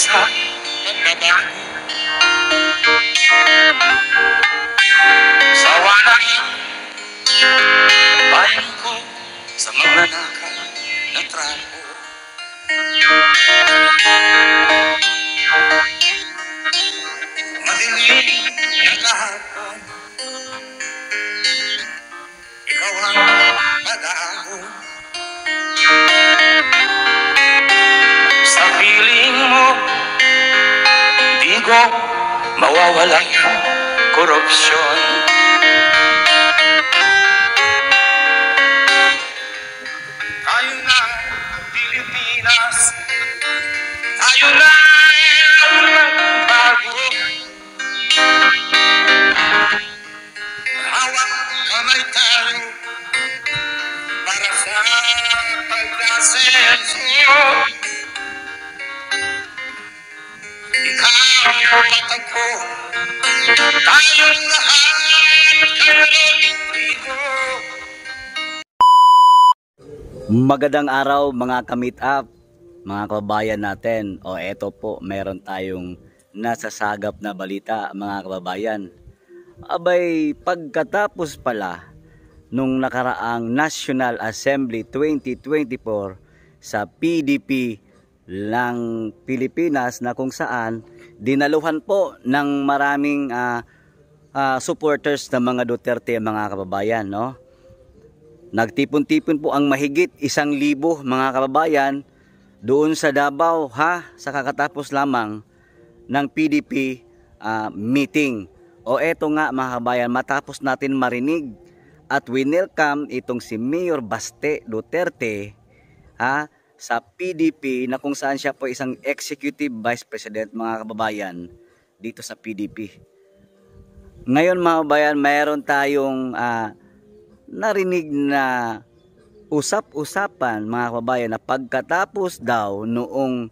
sa pagbabago. Sawa na payo ko sa mga nakal na trapo. Madilim na kahapon, ikaw ang mag-aago. Sa piling mo, di ko mawawala yung korupsyon. Tayo na Pilipinas, tayo na magbago. Hawak kamay tayo para sa pagkasenso. Ikaw at ako, tayong lahat kayo. Magandang araw mga ka-meet up, mga kababayan natin. O eto po, meron tayong nasasagap na balita mga kababayan. Abay, pagkatapos pala nung nakaraang National Assembly 2024 sa PDP lang Pilipinas, na kung saan dinaluhan po ng maraming supporters ng mga Duterte mga kababayan, no? Nagtipon-tipon po ang mahigit 1,000 mga kababayan doon sa Davao, sa kakatapos lamang ng PDP meeting. O eto nga mga kababayan, matapos natin marinig at winelcome itong si Mayor Baste Duterte sa PDP, na kung saan siya po isang Executive Vice President mga kababayan dito sa PDP. Ngayon mga kababayan, mayroon tayong narinig na usap-usapan mga kababayan na pagkatapos daw noong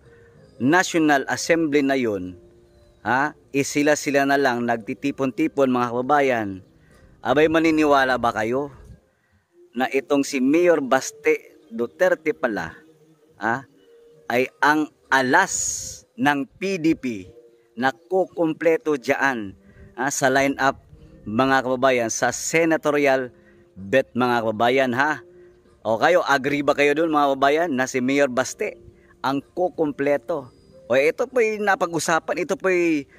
National Assembly na yun, sila na lang nagtitipon-tipon mga kababayan. Abay, maniniwala ba kayo na itong si Mayor Baste Duterte pala ay ang alas ng PDP na kukumpleto dyan sa line-up mga kababayan sa senatorial bet mga kababayan O kayo, agree ba kayo dun mga kababayan na si Mayor Baste ang kukumpleto? O ito po'y napag-usapan, ito po'y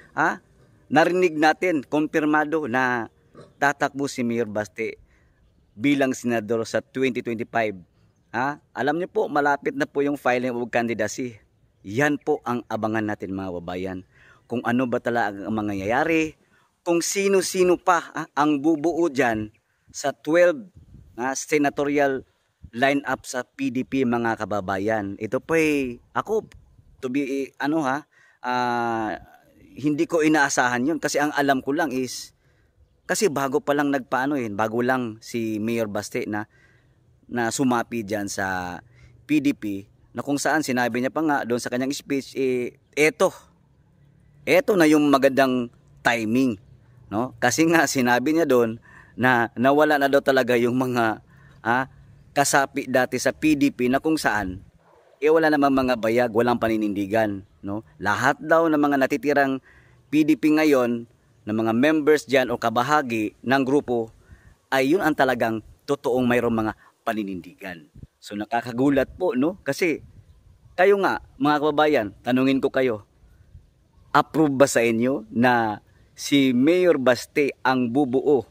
narinig natin, kumpirmado na tatakbo si Mayor Baste bilang senador sa 2025. Alam niyo po, malapit na po yung filing of candidacy. Yan po ang abangan natin mga kababayan. Kung ano ba talaga ang mangyayari, kung sino-sino pa ang bubuo dyan sa 12 senatorial line-up sa PDP mga kababayan. Ito po ako to be hindi ko inaasahan yun, kasi ang alam ko lang is kasi bago pa lang bago lang si Mayor Baste na sumapi dyan sa PDP, na kung saan sinabi niya pa nga doon sa kanyang speech, eto na yung magandang timing, no? Kasi nga sinabi niya doon na nawala na daw talaga yung mga kasapi dati sa PDP, na kung saan wala namang mga bayag, walang paninindigan, no? Lahat daw ng mga natitirang PDP ngayon na mga members diyan o kabahagi ng grupo ay yun ang talagang totoong mayroong mga paninindigan. So nakakagulat po, no? Kasi kayo nga mga kababayan, tanungin ko kayo, approve ba sa inyo na si Mayor Baste ang bubuo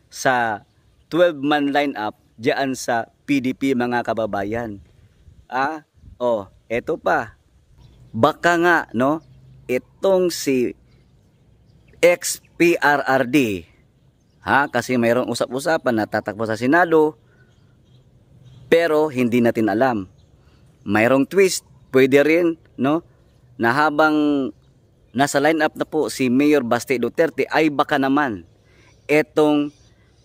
sa 12-man lineup diyan sa PDP mga kababayan? Eto pa. Baka nga, no, itong si ex-PRRD, kasi mayroong usap-usapan na tatakbo sa Senado, pero hindi natin alam. Mayroong twist, pwede rin, no, na habang nasa lineup na po si Mayor Baste Duterte, ay baka naman etong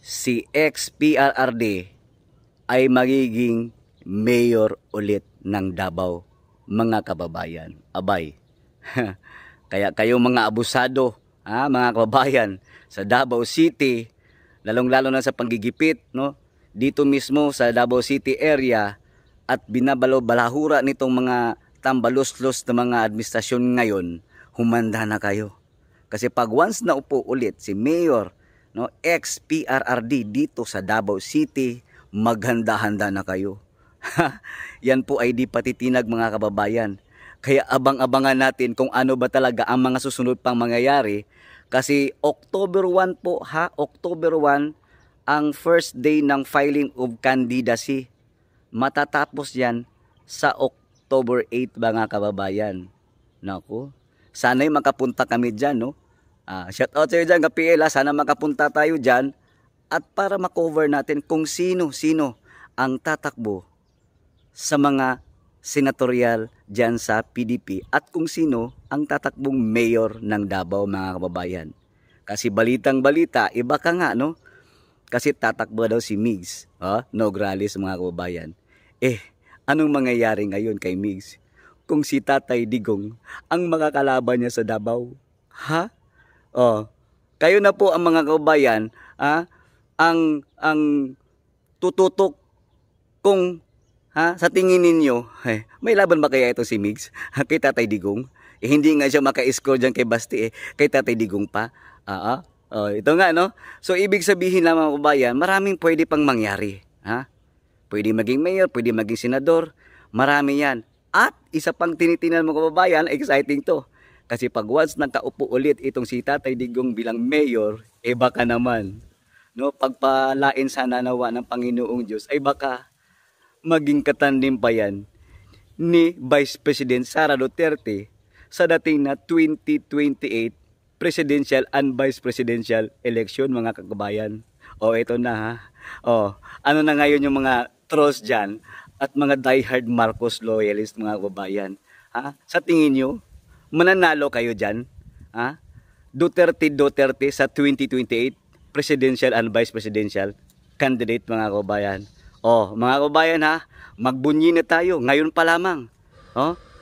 si ex-PRRD ay magiging mayor ulit ng Davao mga kababayan. Abay, kaya kayo mga abusado, mga kababayan sa Davao City, lalong-lalo na sa panggigipit, no, dito mismo sa Davao City area, at binabalo-balahura nitong mga tambalos-los na mga administrasyon ngayon, humanda na kayo. Kasi pag once na upo ulit si Mayor, no, ex-PRRD dito sa Davao City, maghanda-handa na kayo. Yan po ay di patitinag mga kababayan. Kaya abang-abangan natin kung ano ba talaga ang mga susunod pang mangyayari. Kasi October 1 po ha, October 1 ang first day ng filing of candidacy. Matatapos yan sa October 8 mga kababayan. Naku, sana'y makapunta kami dyan, no? Shout out sa iyo dyan, KPL, sana makapunta tayo dyan. At para makover natin kung sino-sino ang tatakbo sa mga senatorial dyan sa PDP at kung sino ang tatakbong mayor ng Davao mga kababayan. Kasi balitang-balita, iba ka nga, no? Kasi tatakbo daw si Migs, Nograles mga kababayan. Anong mangyayari ngayon kay Migs kung si Tatay Digong ang mga kalaban niya sa Davao? Kayo na po ang mga kababayan, ang tututok kung sa tingin ninyo, may laban ba kaya ito si Migs kay Tatay Digong? Hindi nga siya maka-score dyan kay Basti, kay Tatay Digong pa. Ito nga, no? So, ibig sabihin lang mga kababayan, maraming pwede pang mangyari. Pwede maging mayor, pwede maging senador, marami yan. At isa pang tinitinan mga kababayan, exciting to. Kasi pag once nakaupo ulit itong si Tatay Digong bilang mayor, baka naman, no, pagpalain sana nawa ng Panginoong Diyos, baka maging katandim pa yan ni Vice President Sara Duterte sa dating na 2028 presidential and vice presidential election mga kakabayan. Ito na ha. Ano na ngayon yung mga trolls dyan at mga diehard Marcos loyalist mga kababayan? Sa tingin nyo, mananalo kayo dyan? Duterte sa 2028 presidential and vice presidential candidate mga kababayan. Mga kababayan magbunyi na tayo ngayon pa lamang.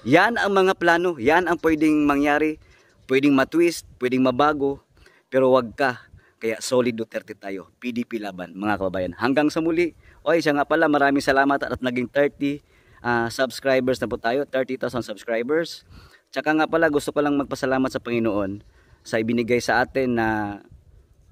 Yan ang mga plano, yan ang pwedeng mangyari, pwedeng matwist, pwedeng mabago, pero wag ka. Kaya solid Duterte tayo, PDP laban mga kababayan. Hanggang sa muli. Siya nga pala, maraming salamat at naging 30 subscribers na po tayo, 30,000 subscribers. Tsaka nga pala, gusto ko lang magpasalamat sa Panginoon sa ibinigay sa atin na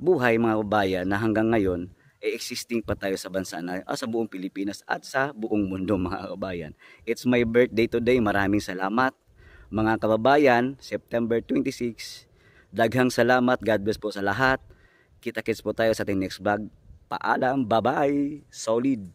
buhay mga kababayan na hanggang ngayon existing pa tayo sa bansa na sa buong Pilipinas at sa buong mundo mga kababayan. It's my birthday today. Maraming salamat mga kababayan. September 26. Daghang salamat. God bless po sa lahat. Kita-kits po tayo sa ating next vlog. Paalam. Bye-bye. Solid.